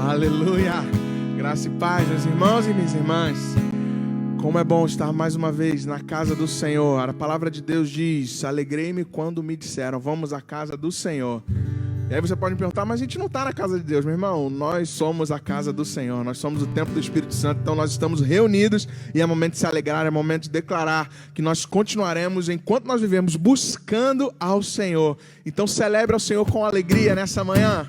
Aleluia! Graça e paz, meus irmãos e minhas irmãs. Como é bom estar mais uma vez na casa do Senhor. A palavra de Deus diz: alegrei-me quando me disseram, vamos à casa do Senhor. E aí você pode me perguntar, mas a gente não está na casa de Deus, meu irmão. Nós somos a casa do Senhor, nós somos o templo do Espírito Santo. Então nós estamos reunidos e é momento de se alegrar, é momento de declarar que nós continuaremos, enquanto nós vivemos, buscando ao Senhor. Então celebre ao Senhor com alegria nessa manhã.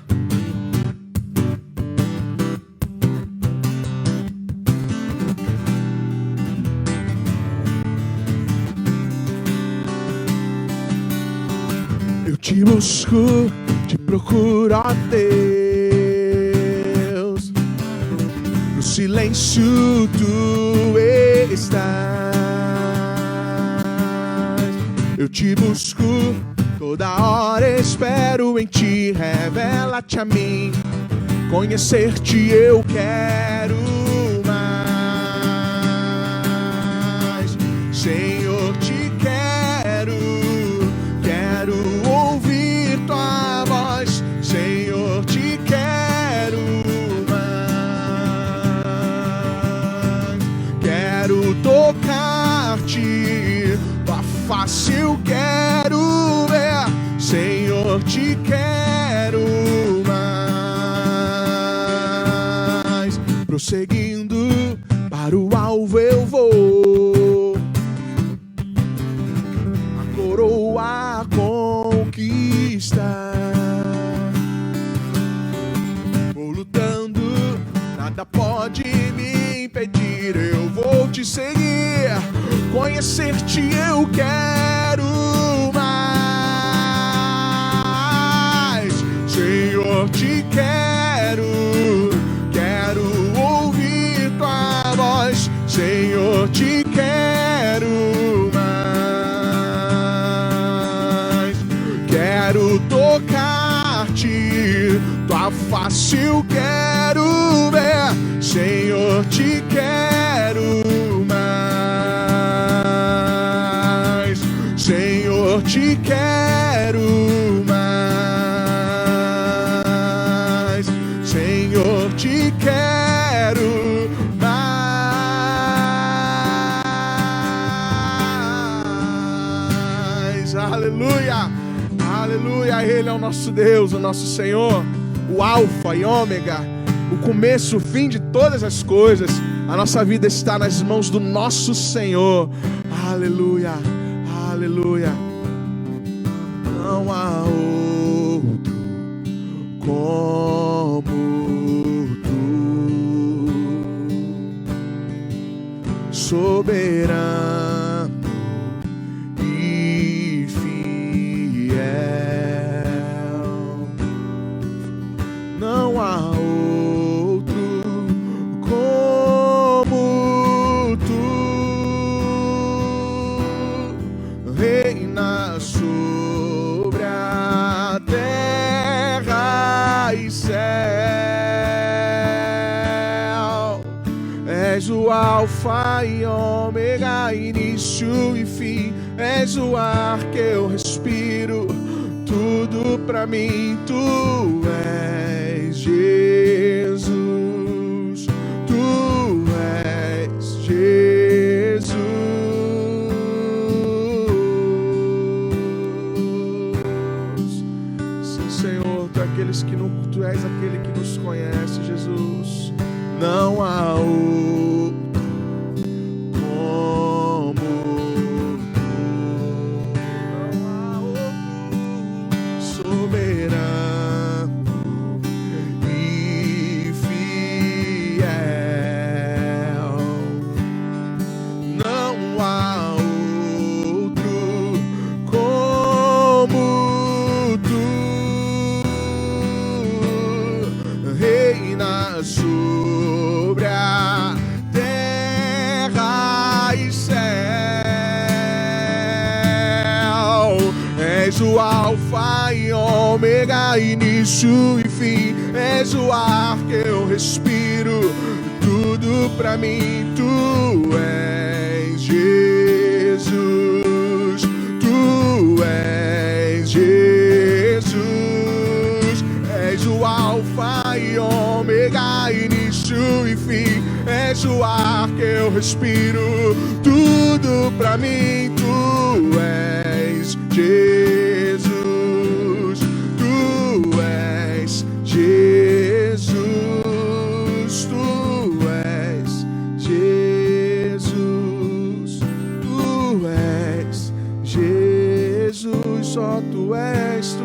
Eu te busco, te procuro, ó Deus. No silêncio tu estás. Eu te busco, toda hora espero em ti. Revela-te a mim, conhecer-te eu quero mais. Senhor, te quero ouvir tua voz. Senhor, te quero mais. Quero tocar-te, tua face eu quero ver. Senhor, te quero mais. Prosseguindo para o alvo eu vou, a coroa conquistar. Vou lutando, nada pode me impedir. Eu vou te seguir, conhecer-te eu quero mais. Senhor, te quero ouvir tua voz. Senhor, te quero mais. Quero tocar-te, tua face eu quero ver. Senhor, te quero mais. Senhor, te quero mais. Senhor, te quero mais. Aleluia! Aleluia! Ele é o nosso Deus, o nosso Senhor, o Alfa e Ômega, o começo, o fim de todas as coisas. A nossa vida está nas mãos do nosso Senhor. Aleluia! Aleluia! Não há outro como tu, soberano e fiel. Não há outro como tu, reina sobre a terra e céu. És o alfa e ômega, início e fim. És o ar que eu respiro, tudo pra mim. Tu és Jesus, tu és Jesus. Sim, Senhor, tu és aquele que nos conhece, Jesus. Não há outro como tu, não há outro soberano e fiel. Não há outro como tu, reina sobre a terra e céu. És o alfa e ômega, início e fim. És o ar que eu respiro, tudo pra mim. Tu és Jesus, tu és Jesus. És o alfa e ômega, chega, início e fim. És o ar que eu respiro, tudo pra mim. Tu és Jesus, tu és Jesus, tu és Jesus, tu és Jesus, só tu és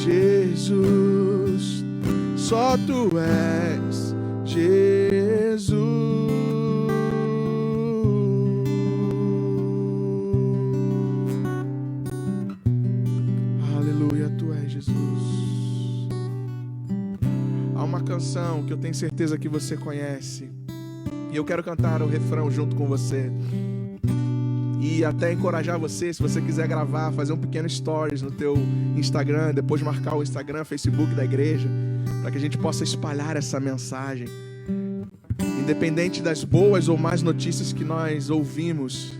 Jesus, só tu és Jesus. Aleluia, tu és Jesus. Há uma canção que eu tenho certeza que você conhece, e eu quero cantar o refrão junto com você. E até encorajar você, se você quiser gravar, fazer um pequeno stories no teu Instagram, depois marcar o Instagram, Facebook da igreja, para que a gente possa espalhar essa mensagem. Independente das boas ou más notícias que nós ouvimos,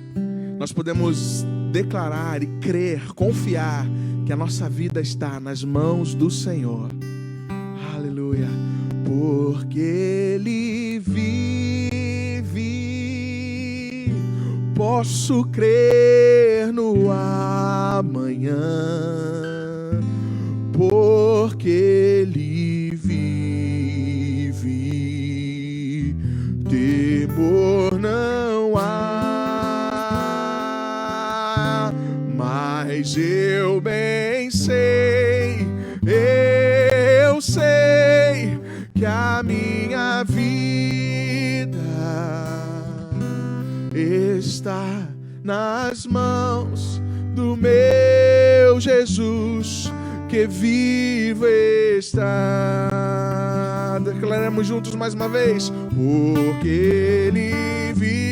nós podemos declarar e crer, confiar que a nossa vida está nas mãos do Senhor. Aleluia. Porque Ele vive, posso crer no amanhã, porque Ele vive, temor não há, mas eu bem sei, eu sei que a minha vida está nas mãos do meu Jesus, que vivo está. Declaremos juntos mais uma vez. Porque Ele vive,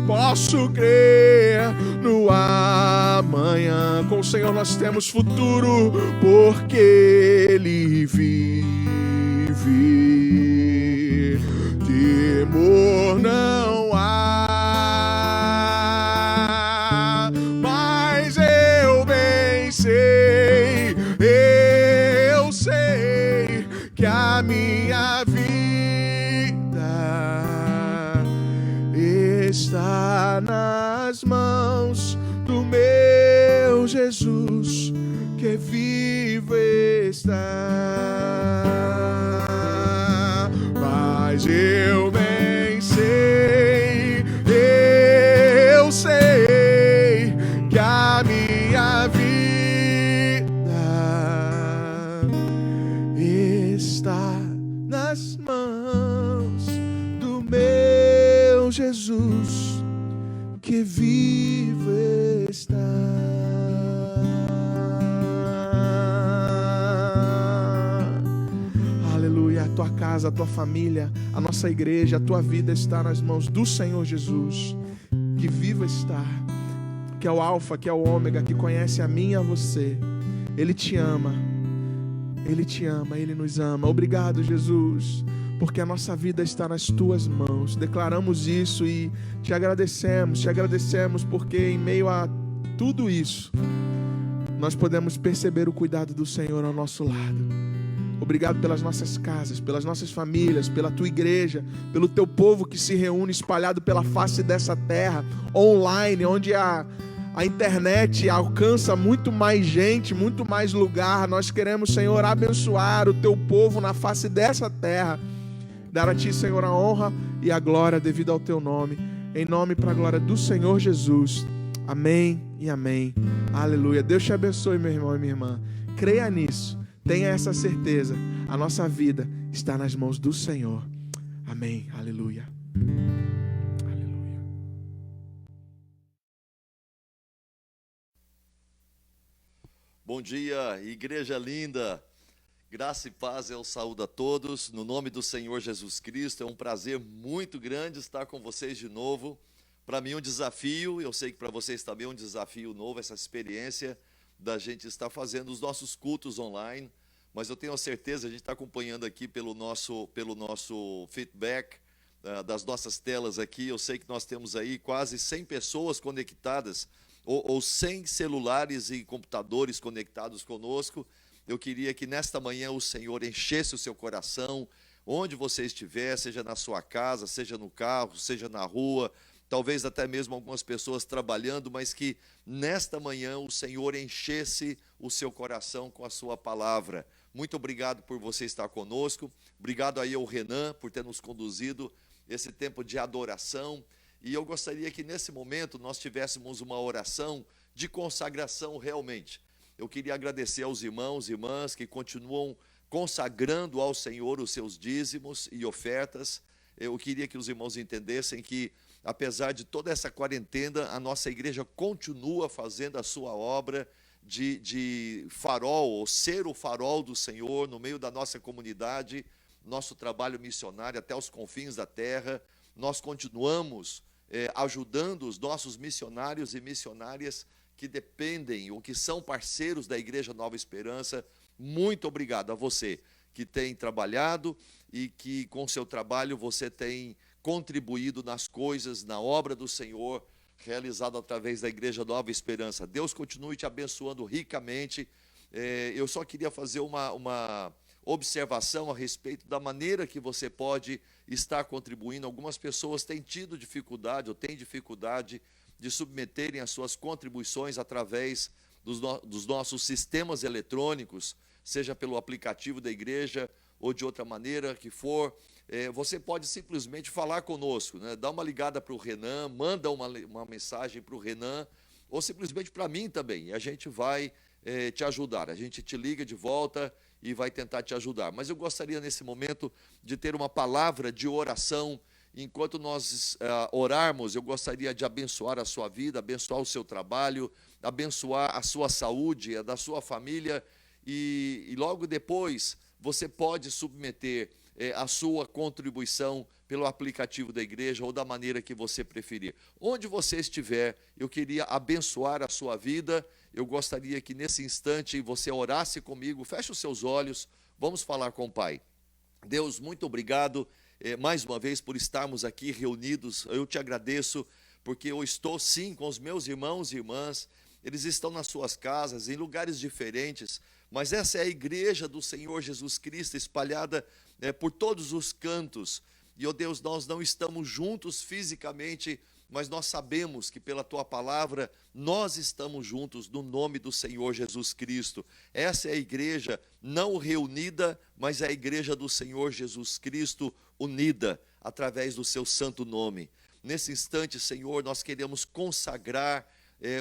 posso crer no amanhã. Com o Senhor nós temos futuro, porque Ele vive, temor não há, mas eu bem sei, eu sei que a minha vida está nas mãos do meu Jesus, que vivo está. Mas eu bem sei, eu sei que a minha vida está nas mãos do meu Jesus, que vivo está. Aleluia. A tua casa, a tua família, a nossa igreja, a tua vida está nas mãos do Senhor Jesus, que vivo está, que é o Alfa, que é o Ômega, que conhece a mim e a você. Ele te ama, Ele te ama, Ele nos ama. Obrigado, Jesus, porque a nossa vida está nas tuas mãos. Declaramos isso e te agradecemos porque em meio a tudo isso, nós podemos perceber o cuidado do Senhor ao nosso lado. Obrigado pelas nossas casas, pelas nossas famílias, pela tua igreja, pelo teu povo que se reúne espalhado pela face dessa terra, online, onde a internet alcança muito mais gente, muito mais lugar. Nós queremos, Senhor, abençoar o teu povo na face dessa terra. Dar a ti, Senhor, a honra e a glória devido ao teu nome. Em nome e para a glória do Senhor Jesus. Amém e amém. Aleluia. Deus te abençoe, meu irmão e minha irmã. Creia nisso. Tenha essa certeza. A nossa vida está nas mãos do Senhor. Amém. Aleluia. Aleluia. Bom dia, igreja linda. Graça e paz, eu saúdo a todos. No nome do Senhor Jesus Cristo, é um prazer muito grande estar com vocês de novo. Para mim um desafio, eu sei que para vocês também é um desafio novo, essa experiência da gente estar fazendo os nossos cultos online, mas eu tenho a certeza, a gente está acompanhando aqui pelo nosso feedback das nossas telas aqui, eu sei que nós temos aí quase 100 pessoas conectadas, ou 100 celulares e computadores conectados conosco, Eu queria que nesta manhã o Senhor enchesse o seu coração, onde você estiver, seja na sua casa, seja no carro, seja na rua, talvez até mesmo algumas pessoas trabalhando, mas que nesta manhã o Senhor enchesse o seu coração com a sua palavra. Muito obrigado por você estar conosco, obrigado aí ao Renan por ter nos conduzido esse tempo de adoração, e eu gostaria que nesse momento nós tivéssemos uma oração de consagração realmente. Eu queria agradecer aos irmãos e irmãs que continuam consagrando ao Senhor os seus dízimos e ofertas. Eu queria que os irmãos entendessem que, apesar de toda essa quarentena, a nossa igreja continua fazendo a sua obra de farol, ou ser o farol do Senhor no meio da nossa comunidade, nosso trabalho missionário até os confins da terra. Nós continuamos ajudando os nossos missionários e missionárias que dependem ou que são parceiros da Igreja Nova Esperança. Muito obrigado a você que tem trabalhado e que com o seu trabalho você tem contribuído nas coisas, na obra do Senhor, realizada através da Igreja Nova Esperança. Deus continue te abençoando ricamente. Eu só queria fazer uma observação a respeito da maneira que você pode estar contribuindo. Algumas pessoas têm tido dificuldade ou têm dificuldade de submeterem as suas contribuições através dos nossos sistemas eletrônicos, seja pelo aplicativo da igreja ou de outra maneira que for. Você pode simplesmente falar conosco, né? Dá uma ligada para o Renan, manda uma mensagem para o Renan, ou simplesmente para mim também, e a gente vai te ajudar. A gente te liga de volta e vai tentar te ajudar. Mas eu gostaria nesse momento de ter uma palavra de oração. Enquanto nós orarmos, eu gostaria de abençoar a sua vida, abençoar o seu trabalho, abençoar a sua saúde, a da sua família, e logo depois você pode submeter a sua contribuição pelo aplicativo da igreja ou da maneira que você preferir. Onde você estiver, eu queria abençoar a sua vida. Eu gostaria que nesse instante você orasse comigo. Feche os seus olhos, vamos falar com o Pai. Deus, muito obrigado mais uma vez por estarmos aqui reunidos. Eu te agradeço porque eu estou sim com os meus irmãos e irmãs. Eles estão nas suas casas, em lugares diferentes, mas essa é a igreja do Senhor Jesus Cristo, espalhada por todos os cantos. E, ó Deus, nós não estamos juntos fisicamente, mas nós sabemos que pela Tua palavra nós estamos juntos no nome do Senhor Jesus Cristo. Essa é a igreja não reunida, mas é a igreja do Senhor Jesus Cristo unida através do Seu santo nome. Nesse instante, Senhor, nós queremos consagrar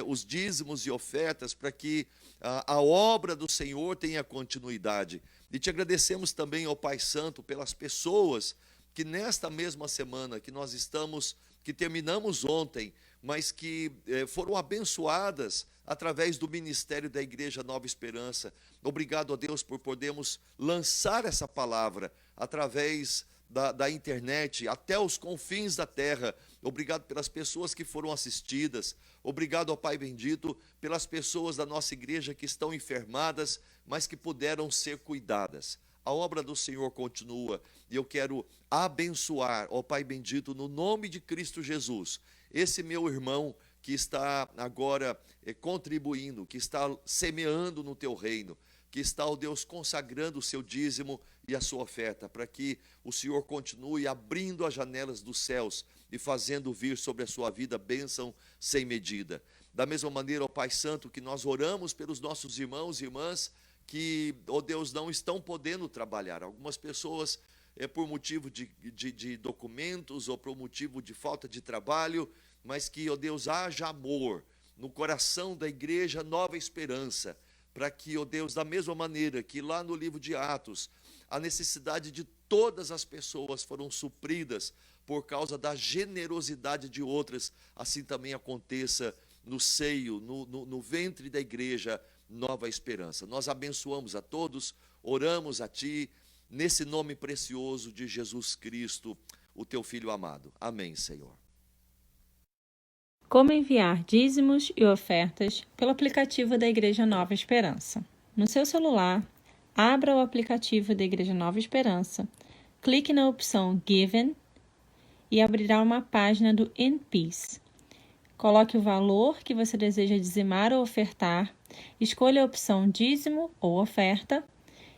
os dízimos e ofertas para que a obra do Senhor tenha continuidade. E te agradecemos também, ó Pai Santo, pelas pessoas que nesta mesma semana que terminamos ontem, mas que foram abençoadas através do ministério da Igreja Nova Esperança. Obrigado a Deus por podermos lançar essa palavra através da internet até os confins da terra. Obrigado pelas pessoas que foram assistidas. Obrigado ao Pai bendito pelas pessoas da nossa igreja que estão enfermadas, mas que puderam ser cuidadas. A obra do Senhor continua e eu quero abençoar, ó Pai bendito, no nome de Cristo Jesus, esse meu irmão que está agora contribuindo, que está semeando no teu reino, que está, ó Deus, consagrando o seu dízimo e a sua oferta, para que o Senhor continue abrindo as janelas dos céus e fazendo vir sobre a sua vida bênção sem medida. Da mesma maneira, ó Pai Santo, que nós oramos pelos nossos irmãos e irmãs que, ó Deus, não estão podendo trabalhar. Algumas pessoas, por motivo de documentos ou por motivo de falta de trabalho, mas que, ó Deus, haja amor no coração da Igreja Nova Esperança, para que, ó Deus, da mesma maneira que lá no livro de Atos, a necessidade de todas as pessoas foram supridas por causa da generosidade de outras, assim também aconteça no seio, no ventre da Igreja Nova Esperança. Nós abençoamos a todos, oramos a Ti, nesse nome precioso de Jesus Cristo, o Teu Filho amado. Amém, Senhor. Como enviar dízimos e ofertas pelo aplicativo da Igreja Nova Esperança. No seu celular, abra o aplicativo da Igreja Nova Esperança, clique na opção Given e abrirá uma página do In Peace. Coloque o valor que você deseja dizimar ou ofertar Escolha a opção dízimo ou oferta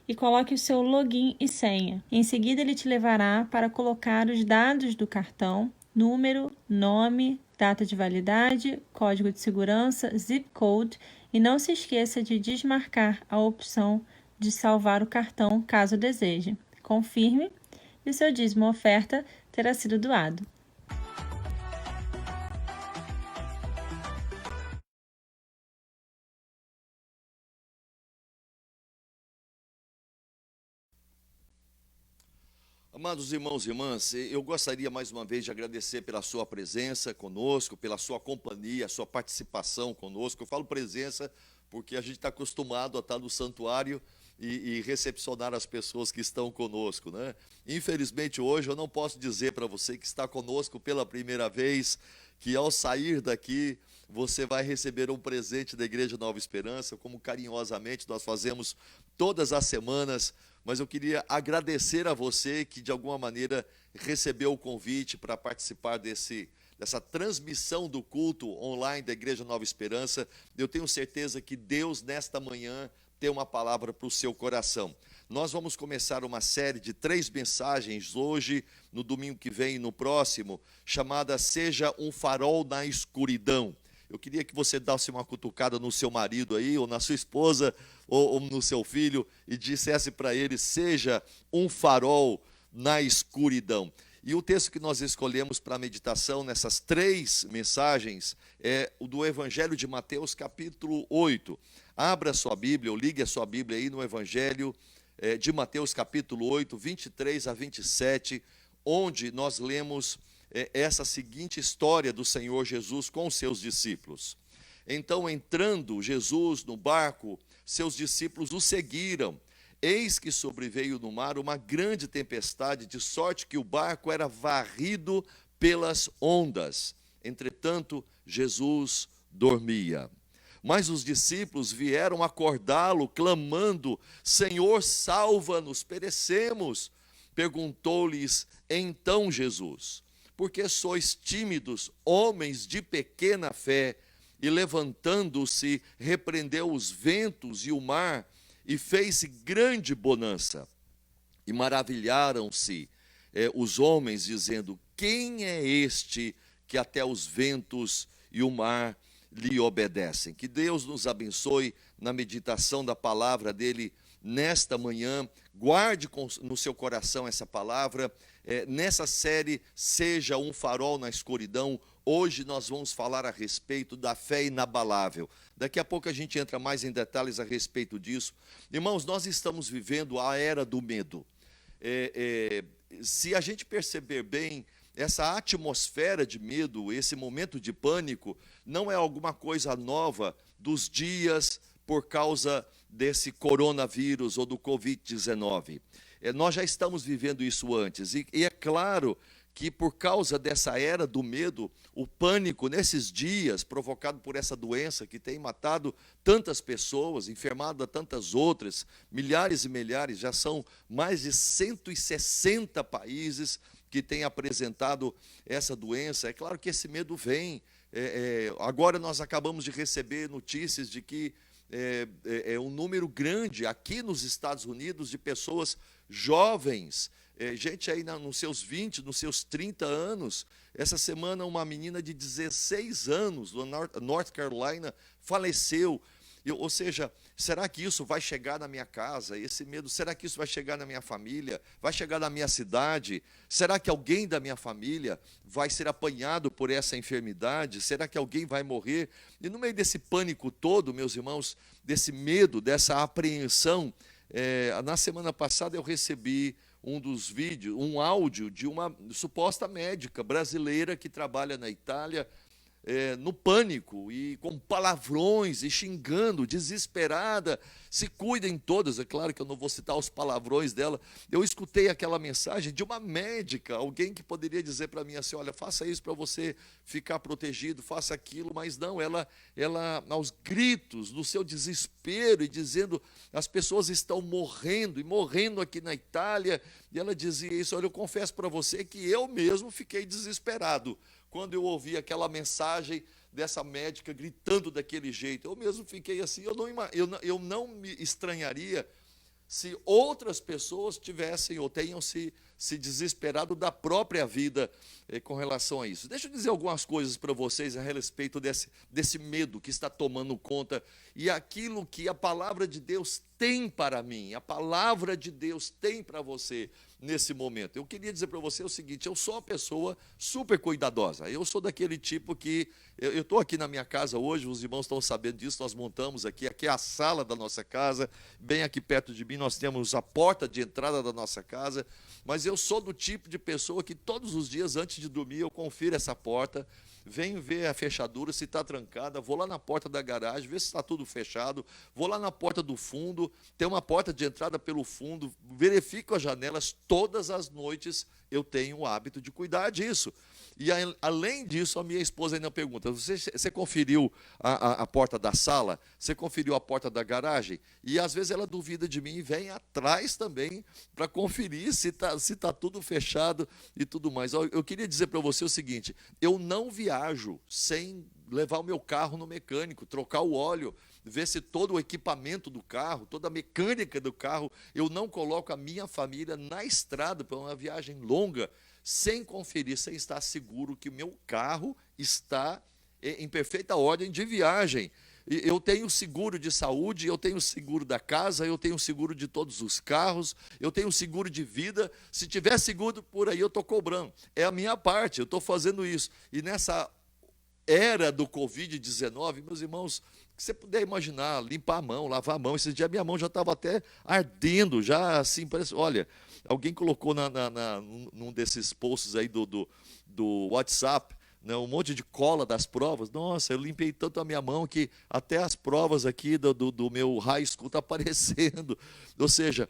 e coloque o seu login e senha. Em seguida, ele te levará para colocar os dados do cartão, número, nome, data de validade, código de segurança, zip code e não se esqueça de desmarcar a opção de salvar o cartão caso deseje. Confirme e o seu dízimo ou oferta terá sido doado. Amados irmãos e irmãs, eu gostaria mais uma vez de agradecer pela sua presença conosco, pela sua companhia, sua participação conosco. Eu falo presença porque a gente está acostumado a estar no santuário e recepcionar as pessoas que estão conosco, né? Infelizmente hoje eu não posso dizer para você que está conosco pela primeira vez que ao sair daqui você vai receber um presente da Igreja Nova Esperança, como carinhosamente nós fazemos todas as semanas. Mas eu queria agradecer a você que de alguma maneira recebeu o convite para participar dessa transmissão do culto online da Igreja Nova Esperança. Eu tenho certeza que Deus nesta manhã tem uma palavra para o seu coração. Nós vamos começar uma série de 3 mensagens hoje, no domingo que vem e no próximo, chamada Seja um Farol na Escuridão. Eu queria que você desse uma cutucada no seu marido aí, ou na sua esposa, ou no seu filho, e dissesse para ele, seja um farol na escuridão. E o texto que nós escolhemos para a meditação nessas 3 mensagens é o do Evangelho de Mateus, capítulo 8. Abra a sua Bíblia, ou ligue a sua Bíblia aí no Evangelho de Mateus, capítulo 8, 23 a 27, onde nós lemos essa seguinte história do Senhor Jesus com os seus discípulos. Então, entrando Jesus no barco, seus discípulos o seguiram. Eis que sobreveio no mar uma grande tempestade, de sorte que o barco era varrido pelas ondas. Entretanto, Jesus dormia. Mas os discípulos vieram acordá-lo, clamando, Senhor, salva-nos, perecemos. Perguntou-lhes então Jesus, por que sois tímidos, homens de pequena fé? E levantando-se, repreendeu os ventos e o mar, e fez grande bonança. E maravilharam-se os homens, dizendo, quem é este que até os ventos e o mar lhe obedecem? Que Deus nos abençoe na meditação da palavra dele nesta manhã. Guarde no seu coração essa palavra. Nessa série, Seja um Farol na Escuridão, hoje nós vamos falar a respeito da fé inabalável. Daqui a pouco a gente entra mais em detalhes a respeito disso. Irmãos, nós estamos vivendo a era do medo. Se a gente perceber bem, essa atmosfera de medo, esse momento de pânico, não é alguma coisa nova dos dias por causa desse coronavírus ou do Covid-19. Nós já estamos vivendo isso antes, e é claro que por causa dessa era do medo, o pânico nesses dias, provocado por essa doença que tem matado tantas pessoas, enfermado a tantas outras, milhares e milhares, já são mais de 160 países que têm apresentado essa doença. É claro que esse medo vem. Agora nós acabamos de receber notícias de que um número grande aqui nos Estados Unidos de pessoas jovens, gente aí nos seus 20, nos seus 30 anos. Essa semana uma menina de 16 anos, do North Carolina, faleceu. Ou seja, será que isso vai chegar na minha casa? Esse medo, será que isso vai chegar na minha família? Vai chegar na minha cidade? Será que alguém da minha família vai ser apanhado por essa enfermidade? Será que alguém vai morrer? E no meio desse pânico todo, meus irmãos, desse medo, dessa apreensão, na semana passada eu recebi um áudio de uma suposta médica brasileira que trabalha na Itália, no pânico e com palavrões e xingando, desesperada. Se cuidem todas. É claro que eu não vou citar os palavrões dela. Eu escutei aquela mensagem de uma médica, alguém que poderia dizer para mim assim, olha, faça isso para você ficar protegido, faça aquilo, mas não, ela aos gritos, no seu desespero e dizendo, as pessoas estão morrendo e morrendo aqui na Itália, e ela dizia isso. Olha, eu confesso para você que eu mesmo fiquei desesperado quando eu ouvi aquela mensagem dessa médica gritando daquele jeito. Eu mesmo fiquei assim, eu não me estranharia se outras pessoas tivessem ou tenham se desesperado da própria vida com relação a isso. Deixa eu dizer algumas coisas para vocês a respeito desse medo que está tomando conta e aquilo que a palavra de Deus tem para mim, a palavra de Deus tem para você nesse momento. Eu queria dizer para você o seguinte: eu sou uma pessoa super cuidadosa. Eu sou daquele tipo que eu estou aqui na minha casa hoje, os irmãos estão sabendo disso, nós montamos aqui é a sala da nossa casa, bem aqui perto de mim nós temos a porta de entrada da nossa casa, mas eu sou do tipo de pessoa que todos os dias antes de dormir eu confiro essa porta, venho ver a fechadura, se está trancada, vou lá na porta da garagem, ver se está tudo fechado, vou lá na porta do fundo, tem uma porta de entrada pelo fundo, verifico as janelas, todas as noites eu tenho o hábito de cuidar disso. E além disso, a minha esposa ainda pergunta: você conferiu a porta da sala? Você conferiu a porta da garagem? E às vezes ela duvida de mim e vem atrás também para conferir se tá tudo fechado e tudo mais. Eu queria dizer para você o seguinte: eu não viajo sem levar o meu carro no mecânico, trocar o óleo, ver se todo o equipamento do carro, toda a mecânica do carro, eu não coloco a minha família na estrada para uma viagem longa, sem conferir, sem estar seguro que o meu carro está em perfeita ordem de viagem. Eu tenho seguro de saúde, eu tenho seguro da casa, eu tenho seguro de todos os carros, eu tenho seguro de vida. Se tiver seguro por aí, eu estou cobrando. É a minha parte, eu estou fazendo isso. E nessa era do Covid-19, meus irmãos, que você puder imaginar, limpar a mão, lavar a mão. Esse dia minha mão já estava até ardendo, já assim, parece, olha, alguém colocou num desses posts aí do WhatsApp, né, um monte de cola das provas. Nossa, eu limpei tanto a minha mão que até as provas aqui do meu high school estão aparecendo. Ou seja,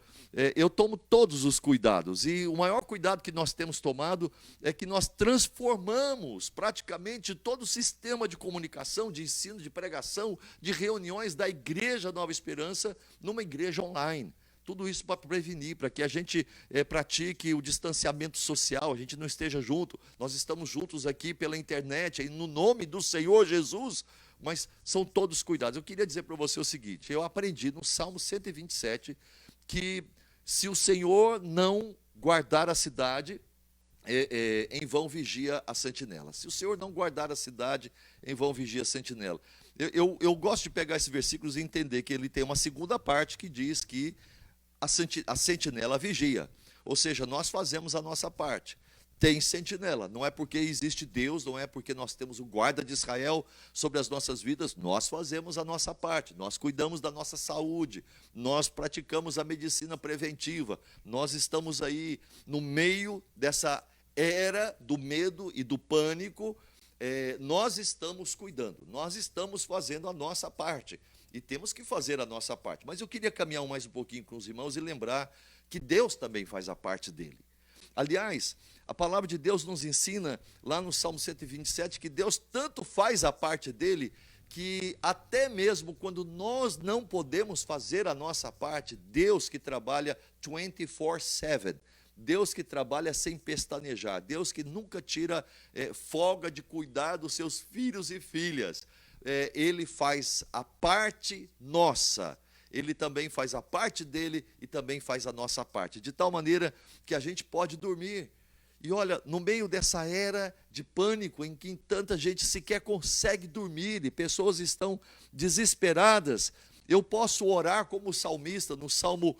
eu tomo todos os cuidados. E o maior cuidado que nós temos tomado é que nós transformamos praticamente todo o sistema de comunicação, de ensino, de pregação, de reuniões da Igreja Nova Esperança numa igreja online. Tudo isso para prevenir, para que a gente pratique o distanciamento social, a gente não esteja junto. Nós estamos juntos aqui pela internet, no nome do Senhor Jesus, mas são todos cuidados. Eu queria dizer para você o seguinte: eu aprendi no Salmo 127 que se o Senhor não guardar a cidade, em vão vigia a sentinela. Se o Senhor não guardar a cidade, em vão vigia a sentinela. Eu gosto de pegar esses versículos e entender que ele tem uma segunda parte que diz que a sentinela vigia, ou seja, nós fazemos a nossa parte. Tem sentinela, não é porque existe Deus, não é porque nós temos o guarda de Israel sobre as nossas vidas, nós fazemos a nossa parte, nós cuidamos da nossa saúde, nós praticamos a medicina preventiva, nós estamos aí no meio dessa era do medo e do pânico, nós estamos cuidando, nós estamos fazendo a nossa parte. E temos que fazer a nossa parte. Mas eu queria caminhar mais um pouquinho com os irmãos e lembrar que Deus também faz a parte dele. Aliás, a palavra de Deus nos ensina, lá no Salmo 127, que Deus tanto faz a parte dele, que até mesmo quando nós não podemos fazer a nossa parte, Deus que trabalha 24/7, Deus que trabalha sem pestanejar, Deus que nunca tira folga de cuidar dos seus filhos e filhas, ele faz a parte nossa, ele também faz a parte dele e também faz a nossa parte, de tal maneira que a gente pode dormir. E olha, no meio dessa era de pânico, em que tanta gente sequer consegue dormir e pessoas estão desesperadas, eu posso orar como o salmista, no Salmo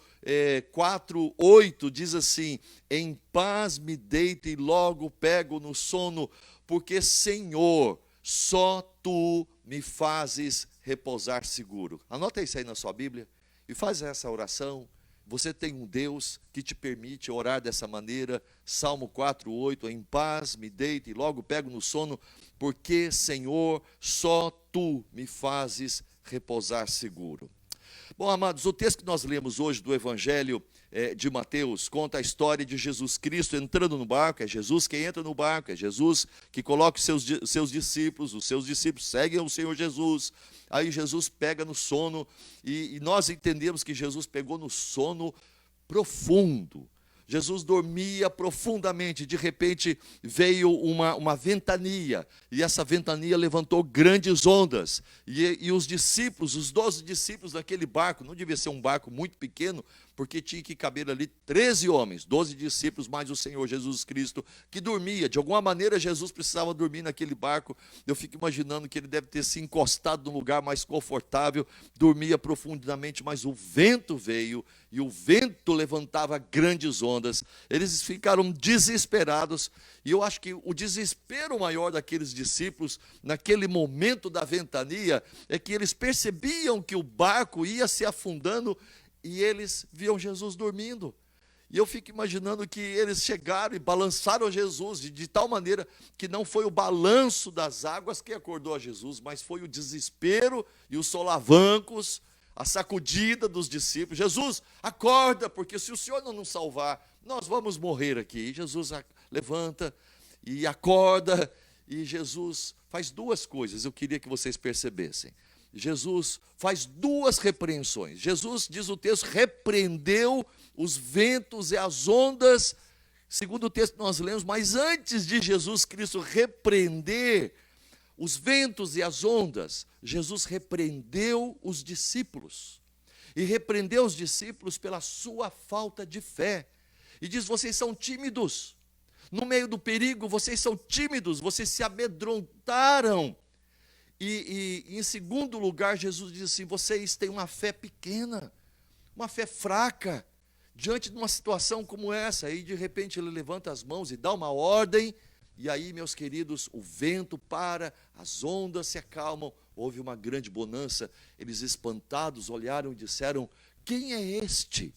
4:8, diz assim: em paz me deito e logo pego no sono, porque Senhor, só Tu me fazes repousar seguro. Anota isso aí na sua Bíblia e faz essa oração. Você tem um Deus que te permite orar dessa maneira. Salmo 4:8, em paz me deito e logo pego no sono, porque Senhor, só Tu me fazes repousar seguro. Bom, amados, o texto que nós lemos hoje do Evangelho de Mateus conta a história de Jesus Cristo entrando no barco. É Jesus quem entra no barco, é Jesus que coloca os seus discípulos, os seus discípulos seguem o Senhor Jesus. Aí Jesus pega no sono e nós entendemos que Jesus pegou no sono profundo. Jesus dormia profundamente, de repente veio uma ventania, e essa ventania levantou grandes ondas, e os discípulos, os 12 discípulos daquele barco, não devia ser um barco muito pequeno, porque tinha que caber ali 13 homens, 12 discípulos mais o Senhor Jesus Cristo, que dormia. De alguma maneira Jesus precisava dormir naquele barco. Eu fico imaginando que ele deve ter se encostado num lugar mais confortável, dormia profundamente, mas o vento veio, e o vento levantava grandes ondas. Eles ficaram desesperados, e eu acho que o desespero maior daqueles discípulos, naquele momento da ventania, é que eles percebiam que o barco ia se afundando, e eles viam Jesus dormindo. E eu fico imaginando que eles chegaram e balançaram Jesus, de tal maneira que não foi o balanço das águas que acordou a Jesus, mas foi o desespero e os solavancos, a sacudida dos discípulos. Jesus, acorda, porque se o Senhor não nos salvar, nós vamos morrer aqui. E Jesus levanta e acorda, e Jesus faz duas coisas, eu queria que vocês percebessem. Jesus faz duas repreensões. Jesus, diz o texto, repreendeu os ventos e as ondas, segundo o texto que nós lemos, mas antes de Jesus Cristo repreender os ventos e as ondas, Jesus repreendeu os discípulos. E repreendeu os discípulos pela sua falta de fé. E diz, vocês são tímidos. No meio do perigo, vocês são tímidos, vocês se amedrontaram. E em segundo lugar, Jesus diz assim, vocês têm uma fé pequena, uma fé fraca, diante de uma situação como essa. Aí de repente ele levanta as mãos e dá uma ordem, e aí, meus queridos, o vento para, as ondas se acalmam, houve uma grande bonança. Eles espantados olharam e disseram, quem é este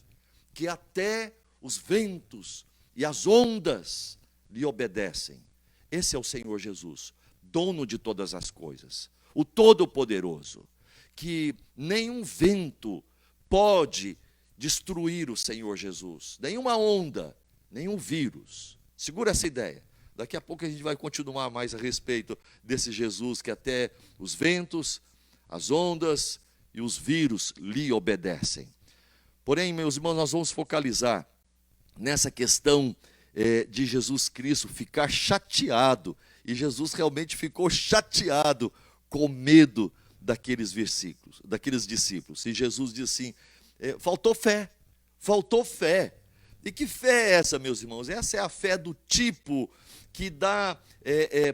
que até os ventos e as ondas lhe obedecem? Esse é o Senhor Jesus, dono de todas as coisas, o Todo-Poderoso, que nenhum vento pode destruir o Senhor Jesus, nenhuma onda, nenhum vírus. Segura essa ideia. Daqui a pouco a gente vai continuar mais a respeito desse Jesus que até os ventos, as ondas e os vírus lhe obedecem. Porém, meus irmãos, nós vamos focalizar nessa questão de Jesus Cristo ficar chateado. E Jesus realmente ficou chateado, com medo daqueles versículos, daqueles discípulos. E Jesus disse assim, faltou fé, faltou fé. E que fé é essa, meus irmãos? Essa é a fé do tipo que dá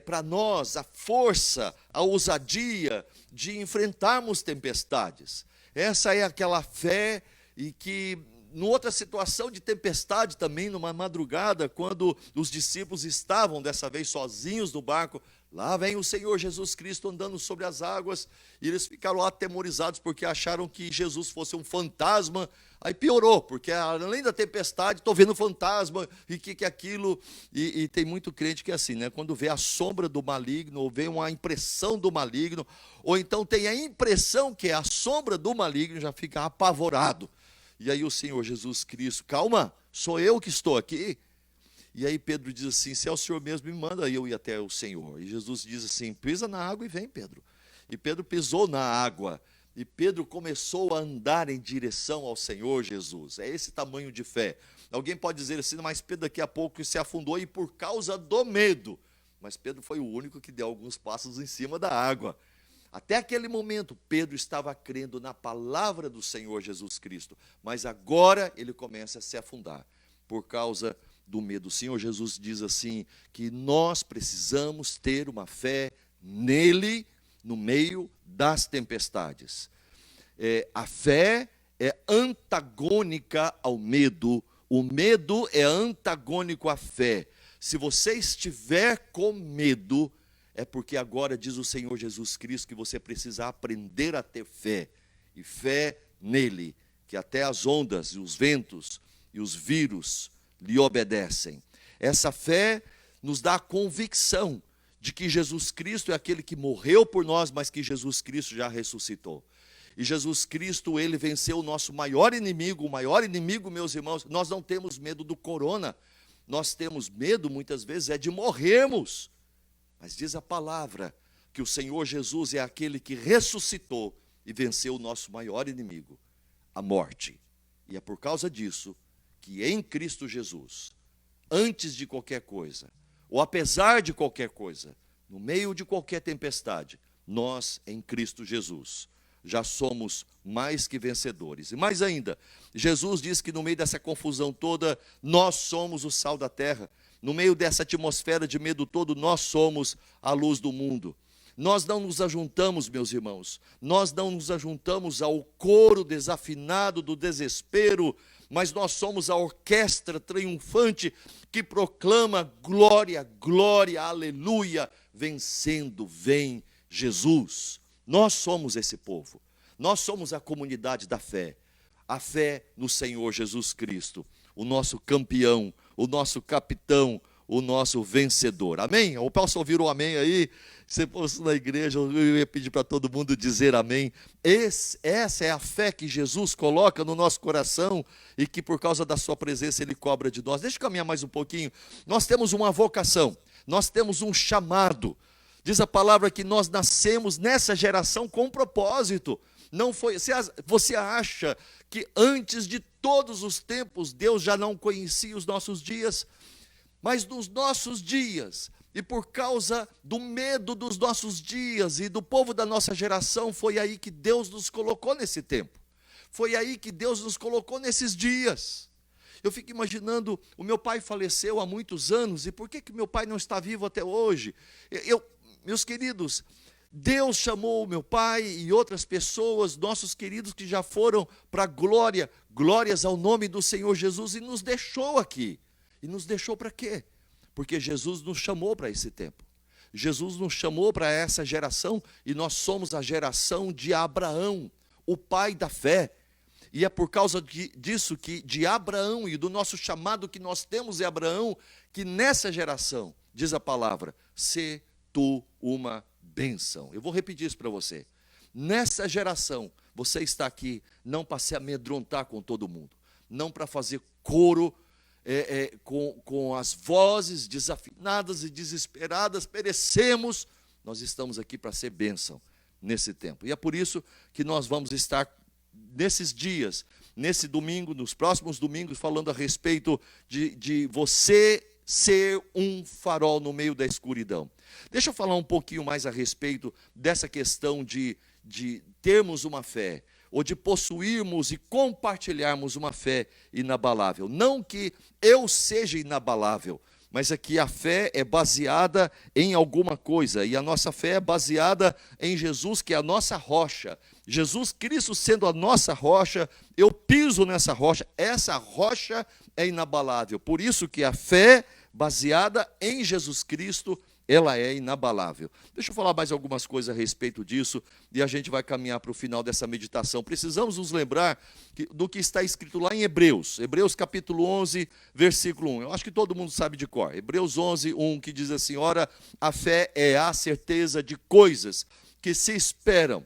para nós a força, a ousadia de enfrentarmos tempestades. Essa é aquela fé e que, numa outra situação de tempestade também, numa madrugada, quando os discípulos estavam dessa vez sozinhos no barco, lá vem o Senhor Jesus Cristo andando sobre as águas, e eles ficaram atemorizados porque acharam que Jesus fosse um fantasma. Aí piorou, porque além da tempestade, estou vendo fantasma, e que é aquilo? E tem muito crente que é assim, né? Quando vê a sombra do maligno, ou vê uma impressão do maligno, ou então tem a impressão que é a sombra do maligno, já fica apavorado. E aí o Senhor Jesus Cristo, calma, sou eu que estou aqui. E aí Pedro diz assim, se é o Senhor mesmo, me manda eu ir até o Senhor. E Jesus diz assim, pisa na água e vem, Pedro. E Pedro pisou na água, e Pedro começou a andar em direção ao Senhor Jesus. É esse tamanho de fé. Alguém pode dizer assim, mas Pedro daqui a pouco se afundou, e por causa do medo. Mas Pedro foi o único que deu alguns passos em cima da água. Até aquele momento, Pedro estava crendo na palavra do Senhor Jesus Cristo, mas agora ele começa a se afundar, por causa do medo. O Senhor Jesus diz assim, que nós precisamos ter uma fé nele, no meio das tempestades. A fé é antagônica ao medo, o medo é antagônico à fé. Se você estiver com medo, é porque agora diz o Senhor Jesus Cristo que você precisa aprender a ter fé, e fé nele, que até as ondas e os ventos e os vírus lhe obedecem. Essa fé nos dá a convicção de que Jesus Cristo é aquele que morreu por nós, mas que Jesus Cristo já ressuscitou. E Jesus Cristo, ele venceu o nosso maior inimigo. O maior inimigo, meus irmãos, nós não temos medo do corona, nós temos medo muitas vezes de morrermos. Mas diz a palavra que o Senhor Jesus é aquele que ressuscitou e venceu o nosso maior inimigo, a morte. E é por causa disso que em Cristo Jesus, antes de qualquer coisa, ou apesar de qualquer coisa, no meio de qualquer tempestade, nós em Cristo Jesus já somos mais que vencedores. E mais ainda, Jesus diz que no meio dessa confusão toda, nós somos o sal da terra. No meio dessa atmosfera de medo todo, nós somos a luz do mundo. Nós não nos ajuntamos, meus irmãos, nós não nos ajuntamos ao coro desafinado do desespero, mas nós somos a orquestra triunfante que proclama glória, glória, aleluia, vencendo, vem Jesus. Nós somos esse povo, nós somos a comunidade da fé, a fé no Senhor Jesus Cristo, o nosso campeão, o nosso capitão, o nosso vencedor. Amém? Eu posso ouvir o amém aí? Se fosse na igreja, eu ia pedir para todo mundo dizer amém. Essa é a fé que Jesus coloca no nosso coração e que por causa da sua presença Ele cobra de nós. Deixa eu caminhar mais um pouquinho. Nós temos uma vocação, nós temos um chamado. Diz a palavra que nós nascemos nessa geração com propósito. Não foi, você acha que antes de todos os tempos Deus já não conhecia os nossos dias? Mas nos nossos dias, e por causa do medo dos nossos dias e do povo da nossa geração, foi aí que Deus nos colocou nesse tempo. Foi aí que Deus nos colocou nesses dias. Eu fico imaginando, o meu pai faleceu há muitos anos, e por que meu pai não está vivo até hoje? Meus queridos, Deus chamou o meu pai e outras pessoas, nossos queridos que já foram para a glória, glórias ao nome do Senhor Jesus, e nos deixou aqui. E nos deixou para quê? Porque Jesus nos chamou para esse tempo. Jesus nos chamou para essa geração, e nós somos a geração de Abraão, o pai da fé. E é por causa disso, de Abraão e do nosso chamado que nós temos em Abraão, que nessa geração, diz a palavra, sê tu uma bênção. Eu vou repetir isso para você. Nessa geração, você está aqui não para se amedrontar com todo mundo, não para fazer coro com as vozes desafinadas e desesperadas, perecemos. Nós estamos aqui para ser bênção nesse tempo. E é por isso que nós vamos estar nesses dias, nesse domingo, nos próximos domingos, falando a respeito de você ser um farol no meio da escuridão. Deixa eu falar um pouquinho mais a respeito dessa questão de termos uma fé, ou de possuirmos e compartilharmos uma fé inabalável. Não que eu seja inabalável, mas é que a fé é baseada em alguma coisa, e a nossa fé é baseada em Jesus, que é a nossa rocha. Jesus Cristo sendo a nossa rocha, eu piso nessa rocha, essa rocha é inabalável. Por isso que a fé baseada em Jesus Cristo, ela é inabalável. Deixa eu falar mais algumas coisas a respeito disso, e a gente vai caminhar para o final dessa meditação. Precisamos nos lembrar do que está escrito lá em Hebreus capítulo 11, versículo 1. Eu acho que todo mundo sabe de cor. Hebreus 11, 1, que diz assim: ora, a fé é a certeza de coisas que se esperam,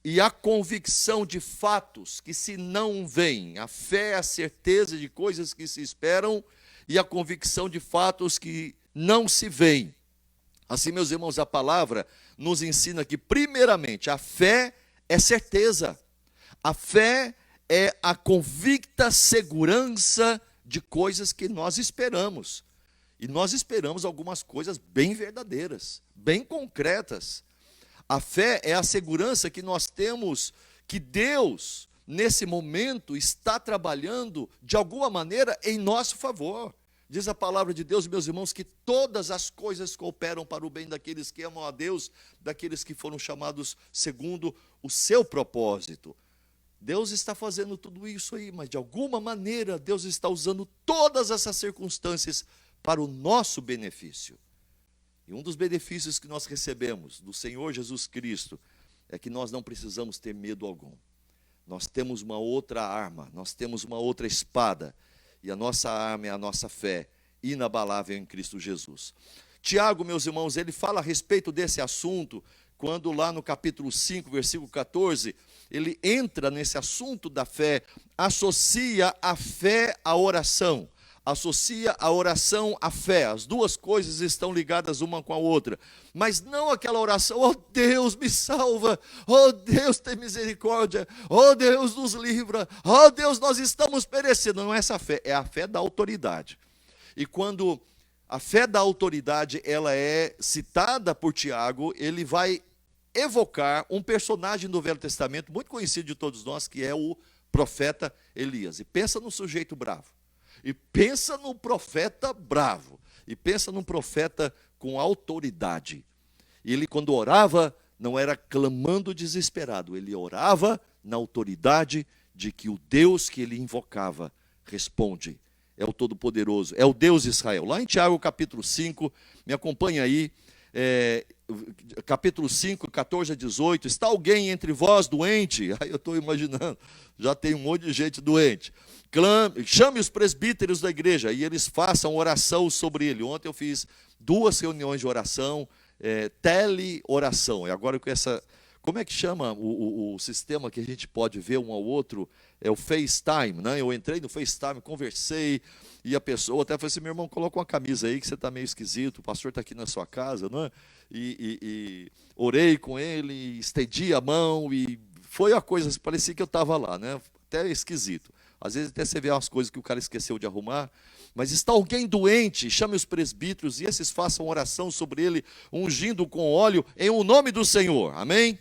e a convicção de fatos que se não veem. A fé é a certeza de coisas que se esperam, e a convicção de fatos que não se veem. Assim, meus irmãos, a palavra nos ensina que, primeiramente, a fé é certeza. A fé é a convicta segurança de coisas que nós esperamos. E nós esperamos algumas coisas bem verdadeiras, bem concretas. A fé é a segurança que nós temos que Deus, nesse momento, está trabalhando de alguma maneira em nosso favor. Diz a palavra de Deus, meus irmãos, que todas as coisas cooperam para o bem daqueles que amam a Deus, daqueles que foram chamados segundo o seu propósito. Deus está fazendo tudo isso aí, mas de alguma maneira Deus está usando todas essas circunstâncias para o nosso benefício. E um dos benefícios que nós recebemos do Senhor Jesus Cristo é que nós não precisamos ter medo algum. Nós temos uma outra arma, nós temos uma outra espada, e a nossa arma é a nossa fé inabalável em Cristo Jesus. Tiago, meus irmãos, ele fala a respeito desse assunto, quando lá no capítulo 5, versículo 14, ele entra nesse assunto da fé, associa a fé à oração, associa a oração à fé. As duas coisas estão ligadas uma com a outra. Mas não aquela oração, oh Deus, me salva, oh Deus, tem misericórdia, oh Deus, nos livra, oh Deus, nós estamos perecendo. Não é essa fé, é a fé da autoridade. E quando a fé da autoridade ela é citada por Tiago, ele vai evocar um personagem do Velho Testamento, muito conhecido de todos nós, que é o profeta Elias. E pensa num sujeito bravo. E pensa no profeta bravo. E pensa num profeta com autoridade. E ele, quando orava, não era clamando desesperado. Ele orava na autoridade de que o Deus que ele invocava responde. É o Todo-Poderoso, é o Deus de Israel. Lá em Tiago, capítulo 5, me acompanha aí, capítulo 5, 14 a 18. Está alguém entre vós doente? Aí eu estou imaginando, já tem um monte de gente doente. Chame os presbíteros da igreja e eles façam oração sobre ele. Ontem eu fiz 2 reuniões de oração, tele-oração. E agora com essa... Como é que chama o sistema que a gente pode ver um ao outro? É o FaceTime, né? Eu entrei no FaceTime, conversei, e a pessoa até falou assim, meu irmão, coloca uma camisa aí que você está meio esquisito, o pastor está aqui na sua casa, não é? E orei com ele, estendi a mão, e foi a coisa, parecia que eu estava lá, né? Até esquisito. Às vezes até você vê umas coisas que o cara esqueceu de arrumar, mas está alguém doente, chame os presbíteros, e esses façam oração sobre ele, ungindo com óleo, em o nome do Senhor, amém?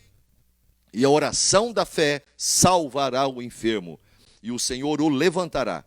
E a oração da fé salvará o enfermo, e o Senhor o levantará.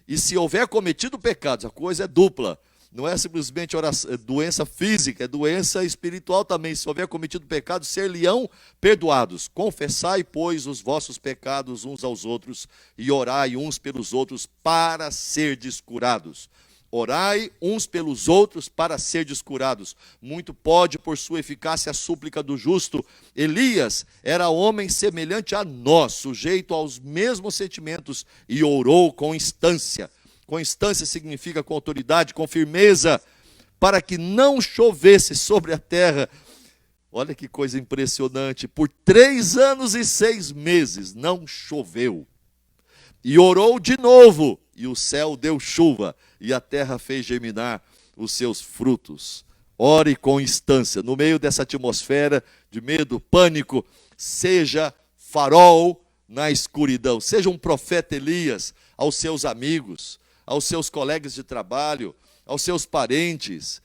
E se houver cometido pecados, a coisa é dupla, não é simplesmente doença física, é doença espiritual também. Se houver cometido pecados, ser-lhe-ão perdoados. Confessai, pois, os vossos pecados uns aos outros, e orai uns pelos outros para serdes curados. Orai uns pelos outros para serdes curados. Muito pode, por sua eficácia, a súplica do justo. Elias era homem semelhante a nós, sujeito aos mesmos sentimentos, e orou com instância. Com instância significa com autoridade, com firmeza, para que não chovesse sobre a terra. Olha que coisa impressionante. Por 3 anos e 6 meses não choveu. E orou de novo, e o céu deu chuva, e a terra fez germinar os seus frutos. Ore com instância, no meio dessa atmosfera de medo, pânico, seja farol na escuridão. Seja um profeta Elias aos seus amigos, aos seus colegas de trabalho, aos seus parentes.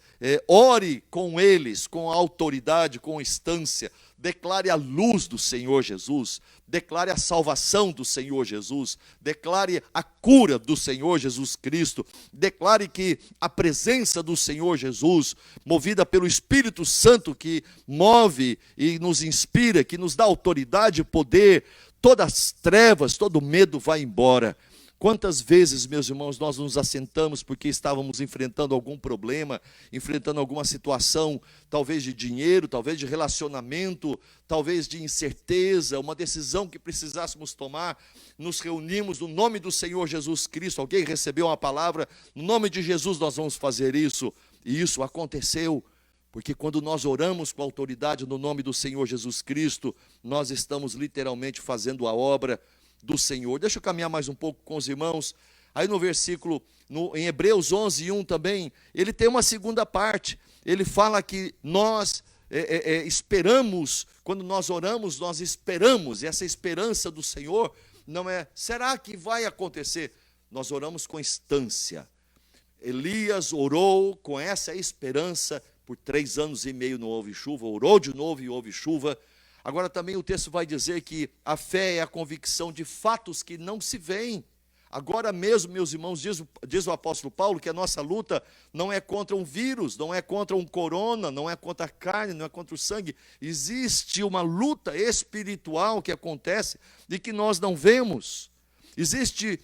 Ore com eles, com autoridade, com instância. Declare a luz do Senhor Jesus, declare a salvação do Senhor Jesus, declare a cura do Senhor Jesus Cristo, declare que a presença do Senhor Jesus, movida pelo Espírito Santo que move e nos inspira, que nos dá autoridade e poder, todas as trevas, todo medo vai embora. Quantas vezes, meus irmãos, nós nos assentamos porque estávamos enfrentando algum problema, enfrentando alguma situação, talvez de dinheiro, talvez de relacionamento, talvez de incerteza, uma decisão que precisássemos tomar, nos reunimos no nome do Senhor Jesus Cristo. Alguém recebeu uma palavra, no nome de Jesus nós vamos fazer isso, e isso aconteceu. Porque quando nós oramos com autoridade no nome do Senhor Jesus Cristo, nós estamos literalmente fazendo a obra do Senhor. Deixa eu caminhar mais um pouco com os irmãos. Aí no versículo, em Hebreus 11:1 também, ele tem uma segunda parte. Ele fala que nós esperamos, quando nós oramos, nós esperamos. E essa esperança do Senhor não é, será que vai acontecer? Nós oramos com instância. Elias orou com essa esperança. Por 3 anos e meio não houve chuva, orou de novo e houve chuva. Agora também o texto vai dizer que a fé é a convicção de fatos que não se veem. Agora mesmo, meus irmãos, diz o apóstolo Paulo que a nossa luta não é contra um vírus, não é contra um corona, não é contra a carne, não é contra o sangue. Existe uma luta espiritual que acontece e que nós não vemos. Existe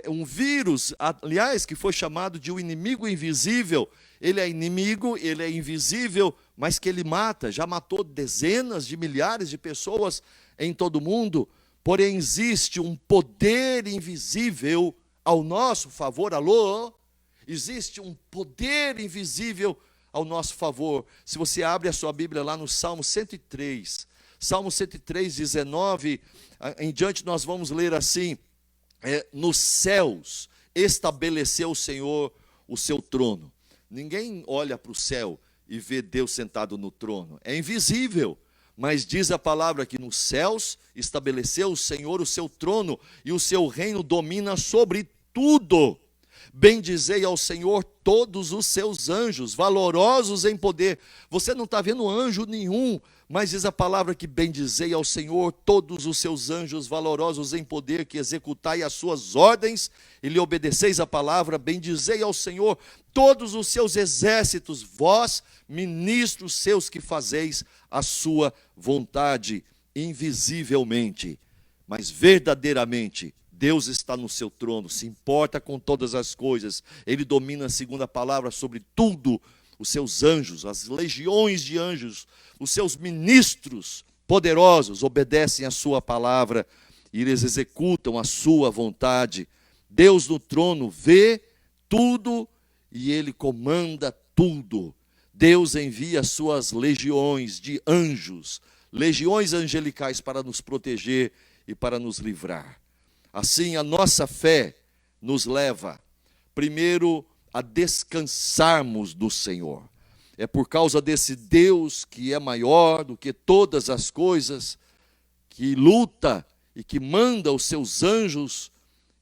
um vírus, aliás, que foi chamado de o inimigo invisível. Ele é inimigo, ele é invisível, mas que ele mata, já matou dezenas de milhares de pessoas em todo o mundo. Porém, existe um poder invisível ao nosso favor. Alô? Existe um poder invisível ao nosso favor. Se você abre a sua Bíblia lá no Salmo 103, Salmo 103, 19, em diante nós vamos ler assim: nos céus estabeleceu o Senhor o seu trono. Ninguém olha para o céu e vê Deus sentado no trono. É invisível. Mas diz a palavra que nos céus estabeleceu o Senhor o seu trono e o seu reino domina sobre tudo. Bendizei ao Senhor todos os seus anjos, valorosos em poder. Você não está vendo anjo nenhum, mas diz a palavra que bendizei ao Senhor todos os seus anjos, valorosos em poder, que executai as suas ordens e lhe obedeceis a palavra. Bendizei ao Senhor todos os seus exércitos, vós, ministros seus, que fazeis a sua vontade invisivelmente, mas verdadeiramente. Deus está no seu trono, se importa com todas as coisas. Ele domina, segundo a palavra, sobre tudo. Os seus anjos, as legiões de anjos, os seus ministros poderosos obedecem a sua palavra e eles executam a sua vontade. Deus no trono vê tudo e ele comanda tudo. Deus envia as suas legiões de anjos, legiões angelicais para nos proteger e para nos livrar. Assim, a nossa fé nos leva, primeiro, a descansarmos do Senhor. É por causa desse Deus que é maior do que todas as coisas, que luta e que manda os seus anjos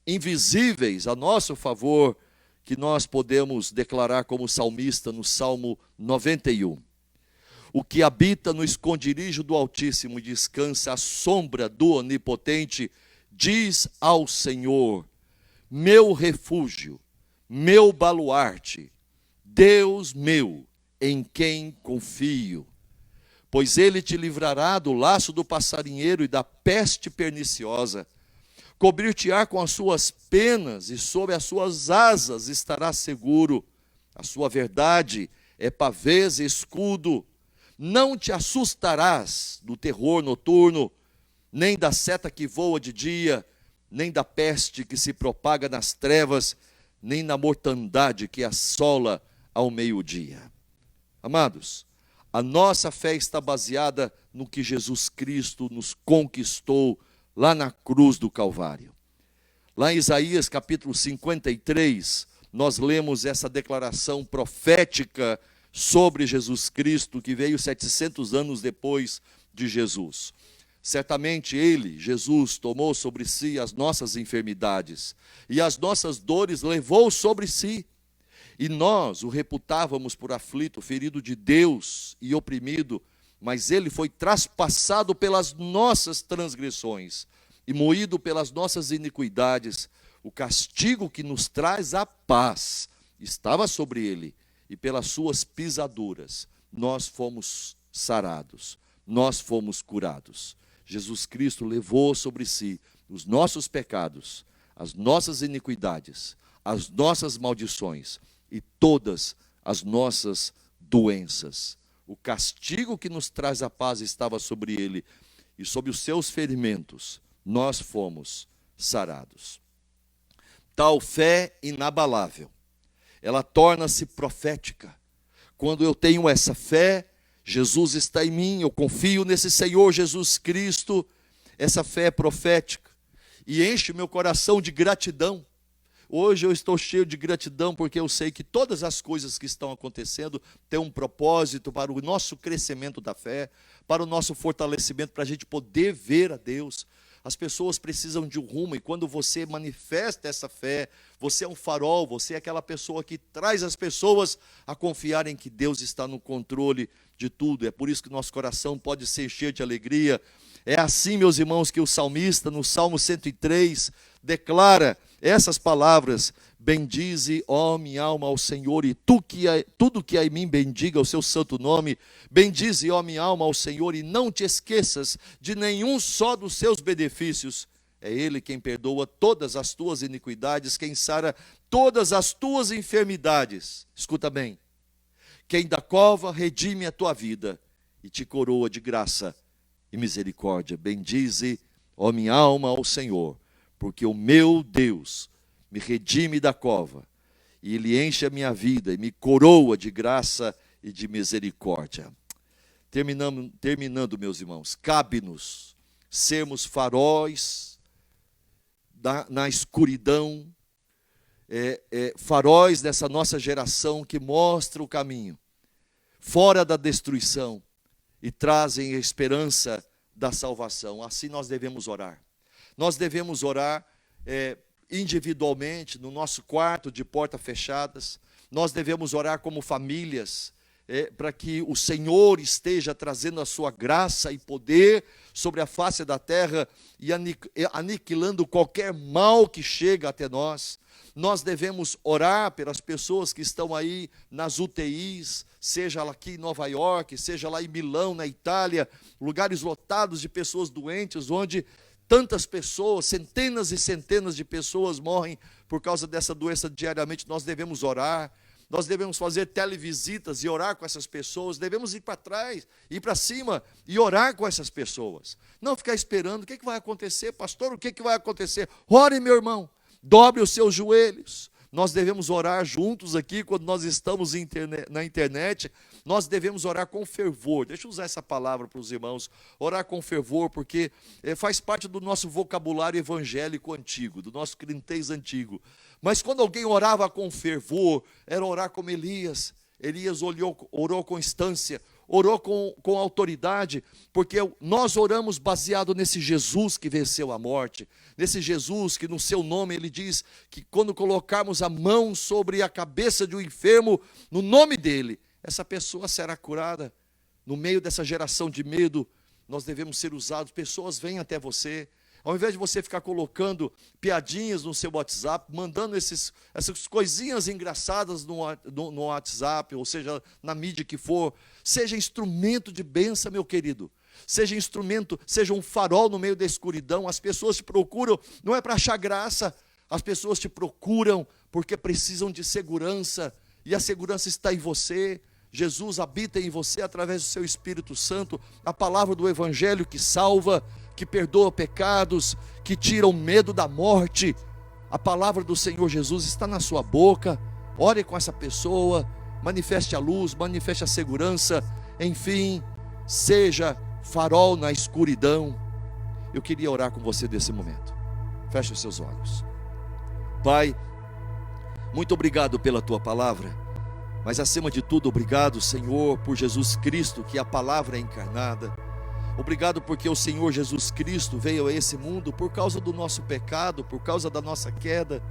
invisíveis a nosso favor, que nós podemos declarar como salmista no Salmo 91. O que habita no esconderijo do Altíssimo e descansa à sombra do Onipotente, diz ao Senhor, meu refúgio, meu baluarte, Deus meu, em quem confio. Pois ele te livrará do laço do passarinheiro e da peste perniciosa. Cobrir-te-á com as suas penas e sob as suas asas estará seguro. A sua verdade é pavês e escudo. Não te assustarás do terror noturno, nem da seta que voa de dia, nem da peste que se propaga nas trevas, nem da mortandade que assola ao meio-dia. Amados, a nossa fé está baseada no que Jesus Cristo nos conquistou lá na cruz do Calvário. Lá em Isaías capítulo 53, nós lemos essa declaração profética sobre Jesus Cristo, que veio 700 anos depois de Jesus. Certamente ele, Jesus, tomou sobre si as nossas enfermidades e as nossas dores levou sobre si. E nós o reputávamos por aflito, ferido de Deus e oprimido, mas ele foi traspassado pelas nossas transgressões e moído pelas nossas iniquidades. O castigo que nos traz a paz estava sobre ele, e pelas suas pisaduras nós fomos sarados, nós fomos curados. Jesus Cristo levou sobre si os nossos pecados, as nossas iniquidades, as nossas maldições e todas as nossas doenças. O castigo que nos traz a paz estava sobre ele, e sob os seus ferimentos nós fomos sarados. Tal fé inabalável, ela torna-se profética. Quando eu tenho essa fé, Jesus está em mim, eu confio nesse Senhor Jesus Cristo, essa fé é profética e enche meu coração de gratidão. Hoje eu estou cheio de gratidão porque eu sei que todas as coisas que estão acontecendo têm um propósito para o nosso crescimento da fé, para o nosso fortalecimento, para a gente poder ver a Deus. As pessoas precisam de um rumo, e quando você manifesta essa fé, você é um farol, você é aquela pessoa que traz as pessoas a confiarem que Deus está no controle de tudo. É por isso que nosso coração pode se encher de alegria. É assim, meus irmãos, que o salmista, no Salmo 103, declara essas palavras: bendize, ó minha alma, ao Senhor, e tudo que há em mim bendiga o seu santo nome. Bendize, ó minha alma, ao Senhor, e não te esqueças de nenhum só dos seus benefícios. É Ele quem perdoa todas as tuas iniquidades, quem sara todas as tuas enfermidades. Escuta bem: quem da cova redime a tua vida e te coroa de graça e misericórdia. Bendize, ó minha alma, ao Senhor, porque o meu Deus me redime da cova, e Ele enche a minha vida e me coroa de graça e de misericórdia. Terminando, meus irmãos, cabe-nos sermos faróis na escuridão, faróis dessa nossa geração que mostram o caminho, fora da destruição, e trazem a esperança da salvação. Assim nós devemos orar. Nós devemos orar individualmente, no nosso quarto, de portas fechadas. Nós devemos orar como famílias, para que o Senhor esteja trazendo a sua graça e poder sobre a face da terra e aniquilando qualquer mal que chega até nós. Nós devemos orar pelas pessoas que estão aí nas UTIs, seja lá aqui em Nova York, seja lá em Milão, na Itália, lugares lotados de pessoas doentes, onde tantas pessoas, centenas e centenas de pessoas morrem por causa dessa doença diariamente. Nós devemos orar. Nós devemos fazer televisitas e orar com essas pessoas. Devemos ir para trás, ir para cima e orar com essas pessoas. Não ficar esperando, o que vai acontecer, pastor? O que vai acontecer? Ore, meu irmão, dobre os seus joelhos. Nós devemos orar juntos aqui, quando nós estamos na internet. Nós devemos orar com fervor. Deixa eu usar essa palavra para os irmãos. Orar com fervor, porque faz parte do nosso vocabulário evangélico antigo, do nosso crentez antigo. Mas quando alguém orava com fervor, era orar como Elias. Elias orou com instância, orou com autoridade, porque nós oramos baseado nesse Jesus que venceu a morte, nesse Jesus que no seu nome ele diz que quando colocarmos a mão sobre a cabeça de um enfermo, no nome dele, essa pessoa será curada. No meio dessa geração de medo, nós devemos ser usados. Pessoas vêm até você, ao invés de você ficar colocando piadinhas no seu WhatsApp, mandando essas coisinhas engraçadas no WhatsApp, ou seja, na mídia que for, seja instrumento de bênção, meu querido. Seja instrumento, seja um farol no meio da escuridão. As pessoas te procuram, não é para achar graça, as pessoas te procuram porque precisam de segurança, e a segurança está em você. Jesus habita em você através do seu Espírito Santo, a palavra do Evangelho que salva, que perdoa pecados, que tira o medo da morte. A palavra do Senhor Jesus está na sua boca. Ore com essa pessoa, manifeste a luz, manifeste a segurança, enfim, seja farol na escuridão. Eu queria orar com você nesse momento. Feche os seus olhos. Pai, muito obrigado pela tua palavra, mas acima de tudo, obrigado, Senhor, por Jesus Cristo, que a palavra é encarnada. Obrigado porque o Senhor Jesus Cristo veio a esse mundo por causa do nosso pecado, por causa da nossa queda.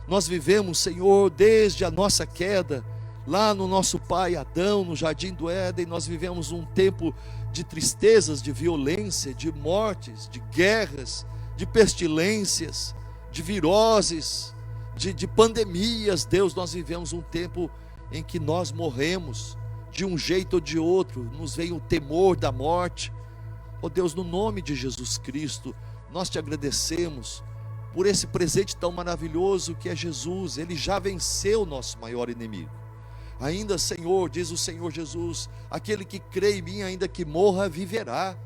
Nós vivemos, Senhor, desde a nossa queda, lá no nosso pai Adão, no jardim do Éden, nós vivemos um tempo de tristezas, de violência, de mortes, de guerras, de pestilências, de viroses, de pandemias. Deus, nós vivemos um tempo em que nós morremos, de um jeito ou de outro, nos veio o temor da morte. Oh Deus, no nome de Jesus Cristo, nós te agradecemos por esse presente tão maravilhoso que é Jesus. Ele já venceu o nosso maior inimigo. Ainda, Senhor, diz o Senhor Jesus, aquele que crê em mim, ainda que morra, viverá.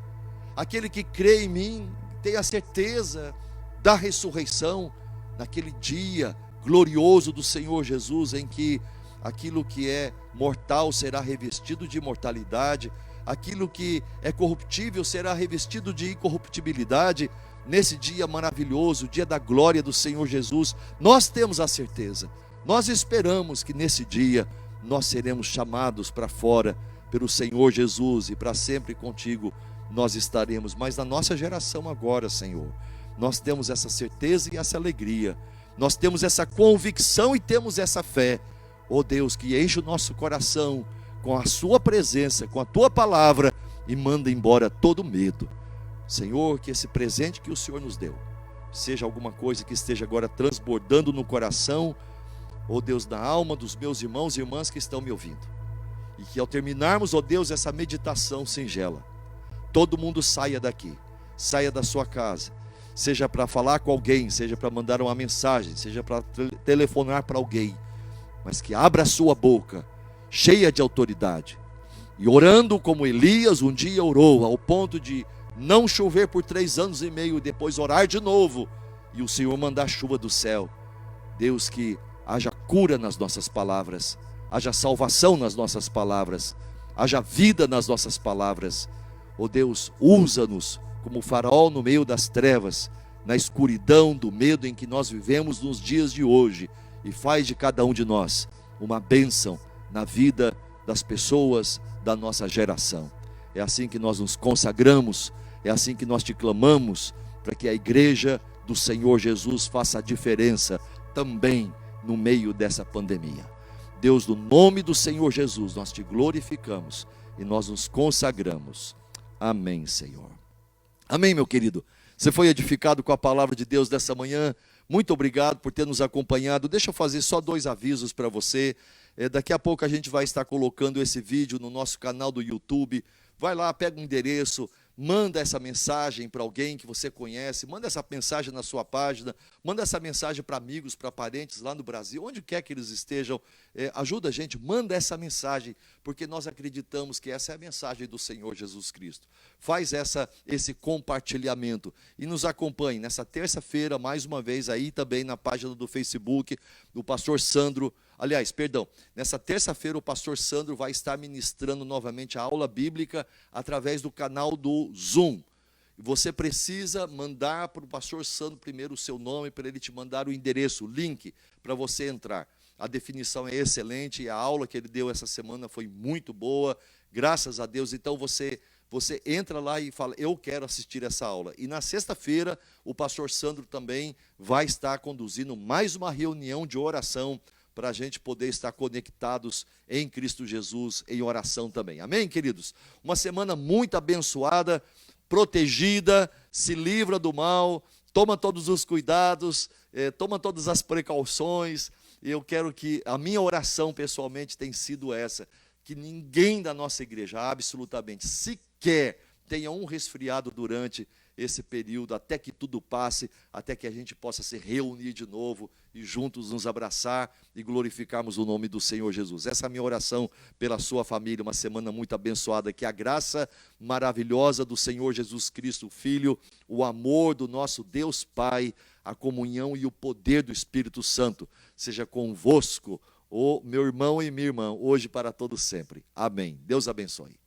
Aquele que crê em mim, tem a certeza da ressurreição, naquele dia glorioso do Senhor Jesus, em que aquilo que é mortal será revestido de imortalidade, aquilo que é corruptível será revestido de incorruptibilidade. Nesse dia maravilhoso, o dia da glória do Senhor Jesus, nós temos a certeza, nós esperamos que nesse dia nós seremos chamados para fora pelo Senhor Jesus, e para sempre contigo nós estaremos. Mas na nossa geração agora, Senhor, nós temos essa certeza e essa alegria, nós temos essa convicção e temos essa fé, ó Deus, que enche o nosso coração com a sua presença, com a tua palavra, e manda embora todo medo. Senhor, que esse presente que o Senhor nos deu seja alguma coisa que esteja agora transbordando no coração, ó Deus, na alma dos meus irmãos e irmãs que estão me ouvindo, e que ao terminarmos, ó Deus, essa meditação singela, todo mundo saia daqui, saia da sua casa, seja para falar com alguém, seja para mandar uma mensagem, seja para telefonar para alguém, mas que abra a sua boca cheia de autoridade, e orando como Elias um dia orou, ao ponto de não chover por 3 anos e meio, e depois orar de novo, e o Senhor mandar chuva do céu. Deus, que haja cura nas nossas palavras, haja salvação nas nossas palavras, haja vida nas nossas palavras. Ó Deus, usa-nos como farol no meio das trevas, na escuridão do medo em que nós vivemos nos dias de hoje, e faz de cada um de nós uma bênção na vida das pessoas da nossa geração. É assim que nós nos consagramos, é assim que nós te clamamos, para que a igreja do Senhor Jesus faça a diferença também no meio dessa pandemia. Deus, no nome do Senhor Jesus, nós te glorificamos e nós nos consagramos. Amém, Senhor. Amém, meu querido. Você foi edificado com a palavra de Deus dessa manhã? Muito obrigado por ter nos acompanhado. Deixa eu fazer só 2 avisos para você. Daqui a pouco a gente vai estar colocando esse vídeo no nosso canal do YouTube. Vai lá, pega um endereço, manda essa mensagem para alguém que você conhece, manda essa mensagem na sua página, manda essa mensagem para amigos, para parentes lá no Brasil, onde quer que eles estejam, ajuda a gente, manda essa mensagem, porque nós acreditamos que essa é a mensagem do Senhor Jesus Cristo. Faz esse compartilhamento e nos acompanhe nessa terça-feira, mais uma vez, aí também na página do Facebook, do pastor Sandro. Aliás, perdão, nessa terça-feira o pastor Sandro vai estar ministrando novamente a aula bíblica através do canal do Zoom. Você precisa mandar para o pastor Sandro primeiro o seu nome, para ele te mandar o endereço, o link, para você entrar. A definição é excelente e a aula que ele deu essa semana foi muito boa, graças a Deus. Então você entra lá e fala, eu quero assistir essa aula. E na sexta-feira o pastor Sandro também vai estar conduzindo mais uma reunião de oração, para a gente poder estar conectados em Cristo Jesus, em oração também. Amém, queridos? Uma semana muito abençoada, protegida, se livra do mal, toma todos os cuidados, toma todas as precauções. Eu quero que, a minha oração pessoalmente tem sido essa, que ninguém da nossa igreja, absolutamente, sequer tenha um resfriado durante esse período, até que tudo passe, até que a gente possa se reunir de novo e juntos nos abraçar e glorificarmos o nome do Senhor Jesus. Essa é a minha oração pela sua família, uma semana muito abençoada, que a graça maravilhosa do Senhor Jesus Cristo, o Filho, o amor do nosso Deus Pai, a comunhão e o poder do Espírito Santo seja convosco, meu irmão e minha irmã, hoje para todos sempre. Amém. Deus abençoe.